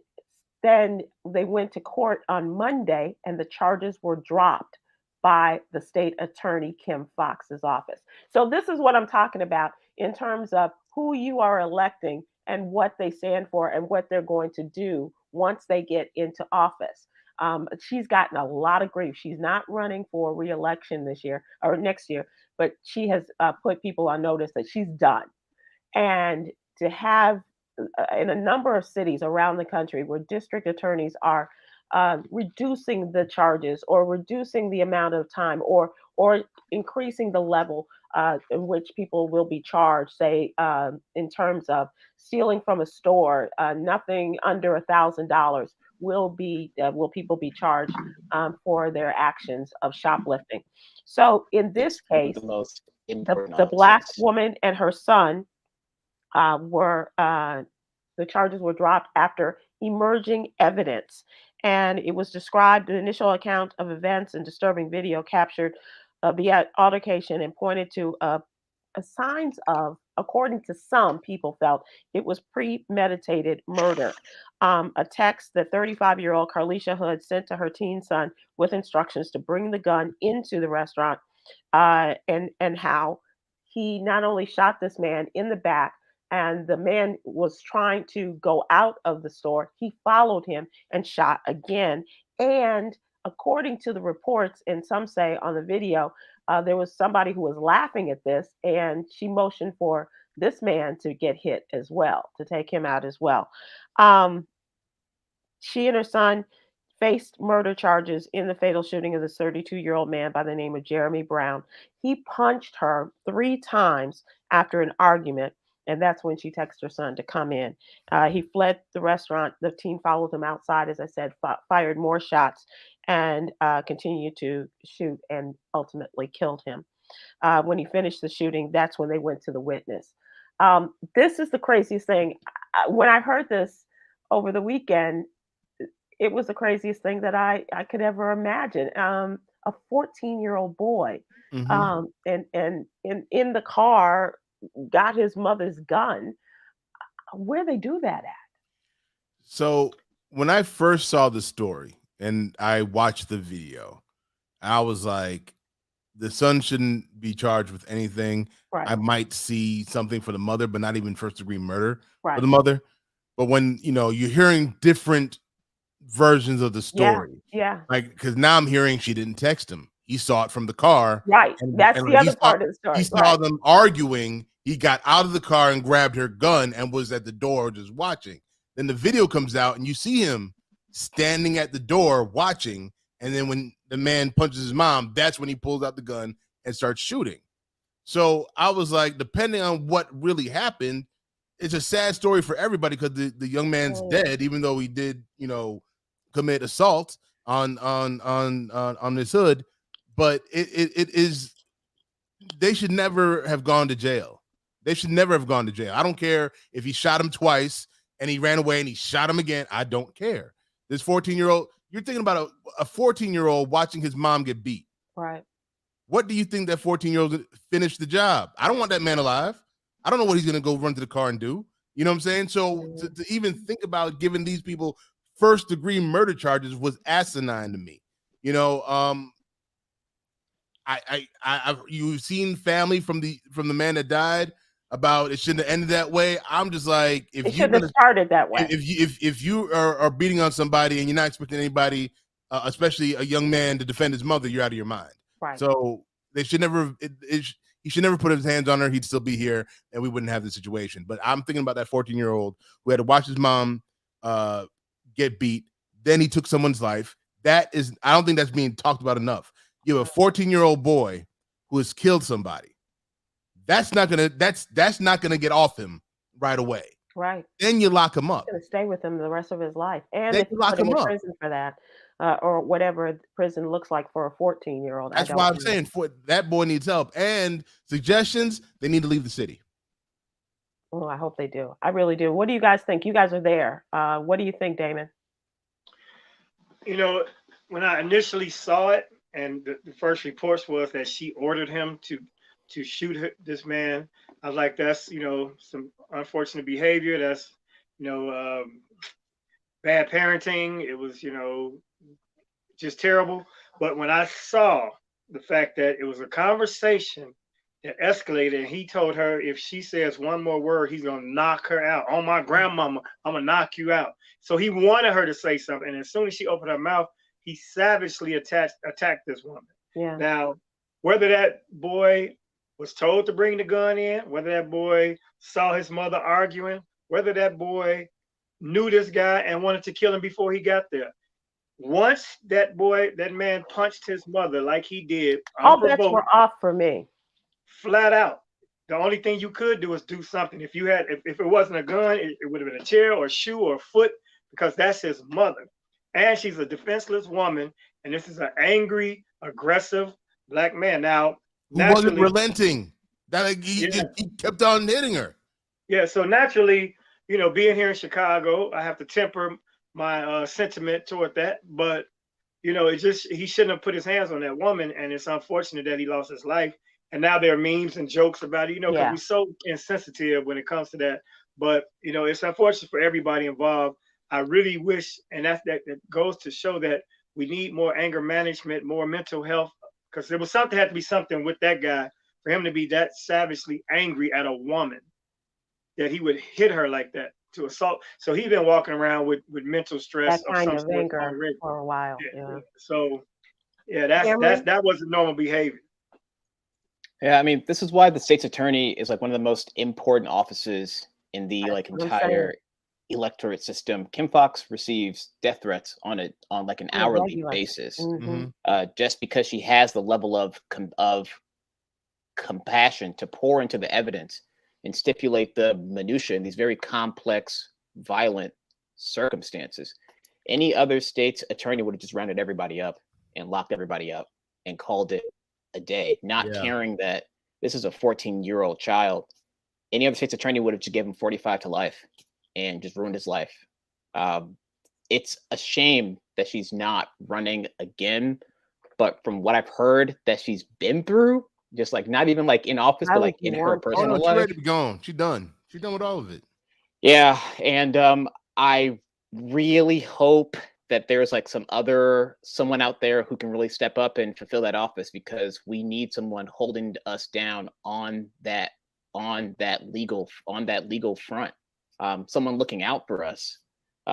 then they went to court on Monday, and the charges were dropped by the state attorney, Kim Foxx's office. So this is what I'm talking about in terms of who you are electing and what they stand for and what they're going to do once they get into office. She's gotten a lot of grief. She's not running for re-election this year or next year, but she has put people on notice that she's done. And to have in a number of cities around the country where district attorneys are reducing the charges or reducing the amount of time or increasing the level in which people will be charged, say in terms of stealing from a store, nothing under $1,000 will people be charged for their actions of shoplifting. So in this case, the Black woman and her son the charges were dropped after emerging evidence. And it was described, an initial account of events and disturbing video captured the altercation and pointed to signs of, according to some people felt, it was premeditated murder. A text that 35-year-old Carlisha Hood sent to her teen son with instructions to bring the gun into the restaurant, and how he not only shot this man in the back, and the man was trying to go out of the store, he followed him and shot again. And according to the reports, and some say on the video, there was somebody who was laughing at this, and she motioned for this man to get hit as well, to take him out as well. She and her son faced murder charges in the fatal shooting of the 32-year-old man by the name of Jeremy Brown. He punched her 3 times after an argument, and that's when she texted her son to come in. He fled the restaurant. The teen followed him outside, as I said, fired more shots, and continued to shoot and ultimately killed him. When he finished the shooting, that's when they went to the witness. This is the craziest thing. When I heard this over the weekend, it was the craziest thing that I could ever imagine. A 14-year-old boy, mm-hmm. And in the car, got his mother's gun. Where they do that at? So when I first saw the story and I watched the video, I was like, the son shouldn't be charged with anything. Right. I might see something for the mother, but not even first-degree murder for the mother. But when you're hearing different versions of the story, yeah. Like, because now I'm hearing she didn't text him. He saw it from the car. Right. That's the other part of the story. He saw them arguing. He got out of the car and grabbed her gun and was at the door just watching. Then the video comes out and you see him standing at the door watching. And then when the man punches his mom, that's when he pulls out the gun and starts shooting. So I was like, depending on what really happened, it's a sad story for everybody because the young man's dead, even though he did, commit assault on this hood. But it is, they should never have gone to jail. They should never have gone to jail. I don't care if he shot him twice and he ran away and he shot him again. I don't care. This 14-year-old, you're thinking about a 14-year-old watching his mom get beat. Right. What do you think that 14-year-old finished the job? I don't want that man alive. I don't know what he's going to go run to the car and do. You know what I'm saying? So to even think about giving these people first-degree murder charges was asinine to me. You've seen family from the man that died about it shouldn't have ended that way. I'm just like, if it shouldn't have started that way. If you are beating on somebody and you're not expecting anybody, especially a young man, to defend his mother, you're out of your mind. Right. So they should never. He should never put his hands on her. He'd still be here, and we wouldn't have the situation. But I'm thinking about that 14-year-old who had to watch his mom get beat. Then he took someone's life. I don't think that's being talked about enough. You have a 14-year-old boy who has killed somebody. That's not gonna get off him right away. Right. Then you lock him up. It's gonna stay with him the rest of his life. And Then if you you lock put him him in up. prison for that, or whatever prison looks like for a 14-year-old. That's why I'm saying that boy needs help. And suggestions, they need to leave the city. Oh, I hope they do. I really do. What do you guys think? You guys are there. What do you think, Damon? When I initially saw it, and the first reports was that she ordered him to shoot this man, I was like, that's some unfortunate behavior. That's bad parenting. It was just terrible. But when I saw the fact that it was a conversation that escalated, and he told her if she says one more word, he's gonna knock her out. Oh, my grandmama, I'm gonna knock you out. So he wanted her to say something, and as soon as she opened her mouth, he savagely attacked this woman. Yeah. Now, whether that boy was told to bring the gun in, whether that boy saw his mother arguing, whether that boy knew this guy and wanted to kill him before he got there. Once that man punched his mother like he did, all bets were off for me. Flat out. The only thing you could do is do something. If it wasn't a gun, it would have been a chair or a shoe or a foot, because that's his mother. And she's a defenseless woman, and this is an angry, aggressive black man. Now, who wasn't relenting. He kept on hitting her. Yeah, so naturally, being here in Chicago, I have to temper my sentiment toward that. But he shouldn't have put his hands on that woman, and it's unfortunate that he lost his life. And now there are memes and jokes about it, because we're so insensitive when it comes to that. But it's unfortunate for everybody involved. I really wish, and that goes to show that we need more anger management, more mental health, because there had to be something with that guy for him to be that savagely angry at a woman that he would hit her like that to assault. So he's been walking around with mental stress, that kind of anger already for a while. Yeah. So that wasn't normal behavior. Yeah, I mean, this is why the state's attorney is like one of the most important offices in the entire electorate system. Kim Foxx receives death threats on an hourly basis, just because she has the level of compassion to pour into the evidence and stipulate the minutiae in these very complex, violent circumstances. Any other state's attorney would have just rounded everybody up and locked everybody up and called it a day, not caring that this is a 14-year-old child. Any other state's attorney would have just given him 45 to life and just ruined his life. It's a shame that she's not running again, but from what I've heard that she's been through, just like not even like in office, but like in her personal life. She's ready to be gone. She's done. She's done with all of it. Yeah, and I really hope that there's like someone out there who can really step up and fulfill that office, because we need someone holding us down on that legal front. Someone looking out for us,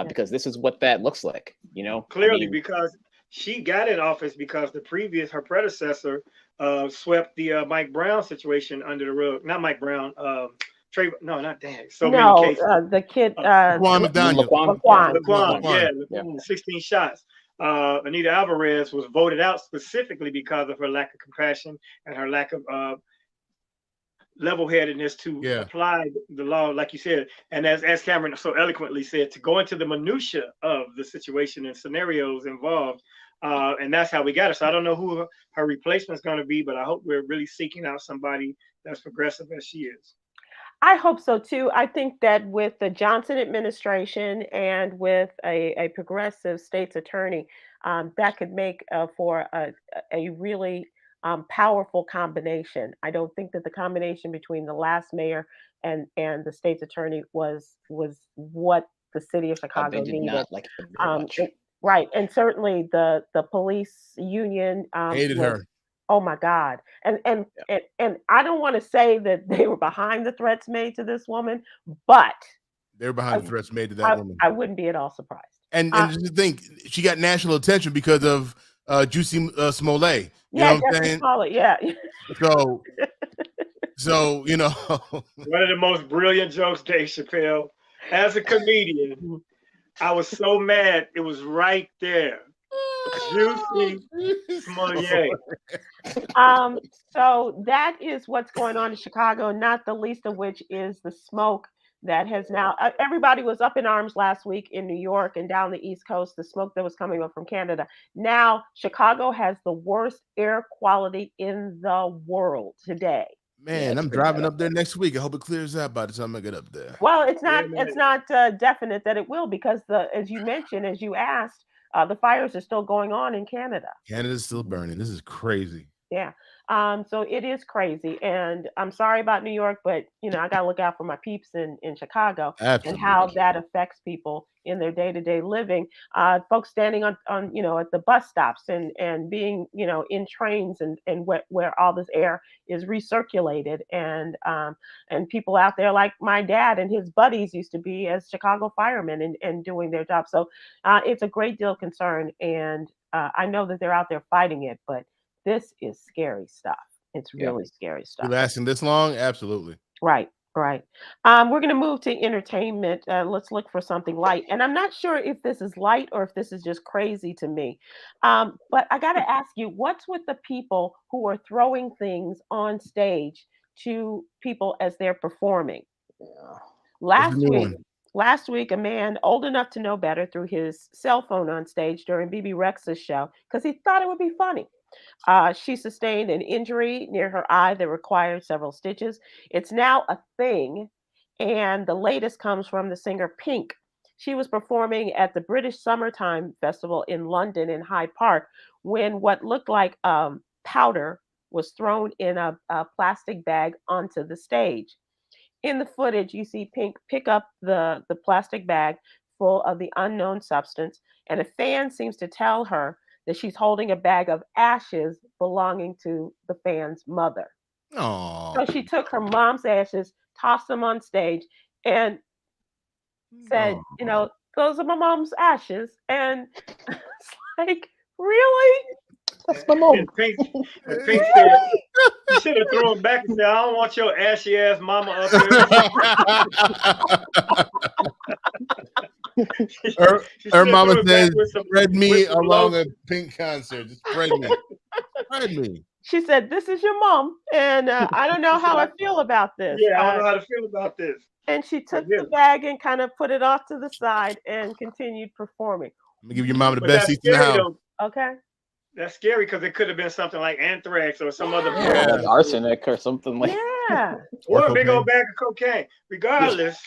because this is what that looks like, Clearly, because she got in office because her predecessor swept the Mike Brown situation under the rug. Not Mike Brown, No, not Dan. So many No, cases. the kid, Juan McDaniel. Laquan. Yeah, Yeah. 16 shots. Anita Alvarez was voted out specifically because of her lack of compassion and her lack of level-headedness to apply the law, like you said. And as Cameron so eloquently said, to go into the minutia of the situation and scenarios involved. And that's how we got her. So I don't know who her replacement is going to be, but I hope we're really seeking out somebody that's progressive as she is. I hope so too. I think that with the Johnson administration and with a progressive state's attorney, that could make for a really powerful combination. I don't think that the combination between the last mayor and the state's attorney was what the city of Chicago They did needed. not like it very much. Right, and certainly the police union Hated her. Oh my God. And I don't want to say that they were behind the threats made to this woman, but They're behind the threats made to that woman. I wouldn't be at all surprised. And just to think, she got national attention because of Juicy Smollett. You Yeah, know what I'm saying? Smollett, yeah. So you know, one of the most brilliant jokes, Dave Chappelle. As a comedian, I was so mad. It was right there. Juicy Smollett. So that is what's going on in Chicago, not the least of which is the smoke that has now, everybody was up in arms last week in New York and down the East Coast, the smoke that was coming up from Canada. Now, Chicago has the worst air quality in the world today. Man, I'm driving up there next week. I hope it clears out by the time I get up there. Well, it's not definite that it will, because as you mentioned, as you asked, the fires are still going on in Canada. Canada's still burning. This is crazy. Yeah. So it is crazy. And I'm sorry about New York, but I gotta look out for my peeps in Chicago. Absolutely. And how that affects people in their day-to-day living. Folks standing on at the bus stops and being, in trains and where all this air is recirculated, and people out there like my dad and his buddies used to be as Chicago firemen and doing their job. So it's a great deal of concern. And I know that they're out there fighting it, but this is scary stuff. It's really scary stuff. Lasting this long? Absolutely. Right. We're going to move to entertainment. Let's look for something light. And I'm not sure if this is light or if this is just crazy to me. But I got to ask you, what's with the people who are throwing things on stage to people as they're performing? Last week, a man old enough to know better threw his cell phone on stage during BB Rex's show because he thought it would be funny. She sustained an injury near her eye that required several stitches. It's now a thing, and the latest comes from the singer Pink. She was performing at the British Summertime Festival in London in Hyde Park when what looked like powder was thrown in a plastic bag onto the stage. In the footage, you see Pink pick up the plastic bag full of the unknown substance, and a fan seems to tell her that she's holding a bag of ashes belonging to the fan's mother. Aww. So she took her mom's ashes, tossed them on stage, and said, those are my mom's ashes. And it's like, really? That's my mom. And Pink said, you should have thrown back and said, I don't want your ashy ass mama up here. Her mama says, spread me along a Pink concert. Just spread me. Spread me. She said, this is your mom, and I don't know how I feel about this. Yeah, I don't know how to feel about this. And she took the bag and kind of put it off to the side and continued performing. I'm going to give your mama the best seats in the house. Okay. That's scary because it could have been something like anthrax or some other like arsenic or something like or a big old bag of cocaine. Regardless,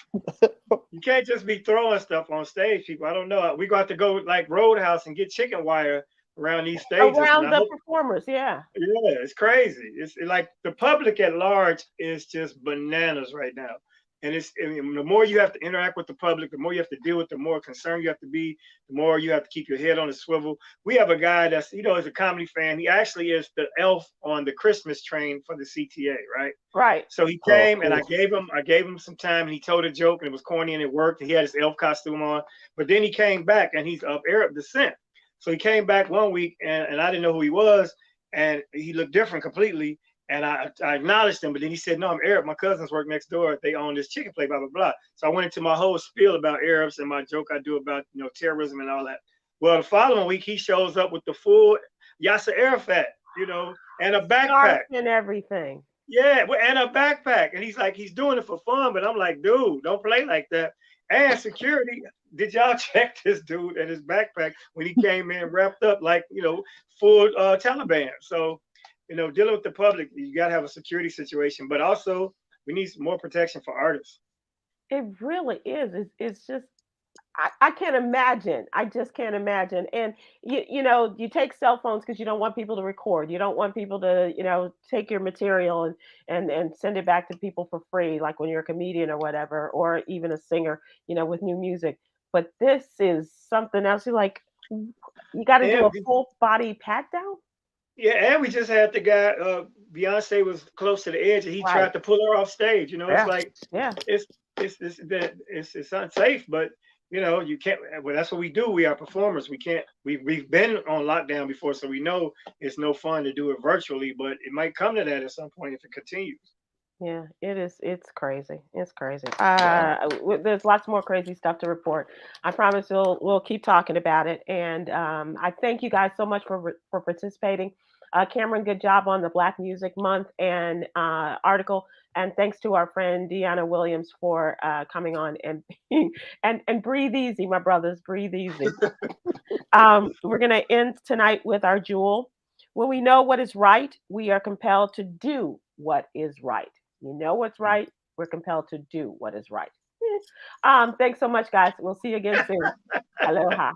you can't just be throwing stuff on stage, people. I don't know. We got to go like Roadhouse and get chicken wire around these stages. Around the performers, yeah. Yeah, it's crazy. It's like the public at large is just bananas right now. And the more you have to interact with the public, the more you have to deal with, the more concerned you have to be, the more you have to keep your head on a swivel. We have a guy that's, is a comedy fan. He actually is the elf on the Christmas train for the CTA, right? Right. So he came and I gave him some time and he told a joke and it was corny and it worked. He had his elf costume on, but then he came back and he's of Arab descent. So he came back one week and I didn't know who he was and he looked different completely. And I acknowledged him, but then he said, no, I'm Arab. My cousins work next door. They own this chicken place, blah, blah, blah. So I went into my whole spiel about Arabs and my joke I do about, terrorism and all that. Well, the following week, he shows up with the full Yasser Arafat, and a backpack. And everything. Yeah, and a backpack. And he's like, he's doing it for fun. But I'm like, dude, don't play like that. And security, did y'all check this dude and his backpack when he came in wrapped up like, full Taliban? So, dealing with the public, you got to have a security situation, but also we need more protection for artists. It really is. It's just, I can't imagine. I just can't imagine. And you take cell phones because you don't want people to record. You don't want people to, take your material and send it back to people for free, like when you're a comedian or whatever, or even a singer, with new music. But this is something else. You're like, you got to do a full body pat down. Yeah, and we just had the guy, Beyonce was close to the edge and he tried to pull her off stage. It's like, it's unsafe, but you can't, well, that's what we do. We are performers. We've been on lockdown before, so we know it's no fun to do it virtually, but it might come to that at some point if it continues. Yeah, it is. It's crazy. It's crazy. There's lots more crazy stuff to report. I promise we'll keep talking about it. And I thank you guys so much for participating. Cameron, good job on the Black Music Month and article. And thanks to our friend Deanna Williams for coming on and breathe easy, my brothers, breathe easy. We're gonna end tonight with our jewel. When we know what is right, we are compelled to do what is right. You know what's right, we're compelled to do what is right. Thanks so much, guys. We'll see you again soon. Aloha.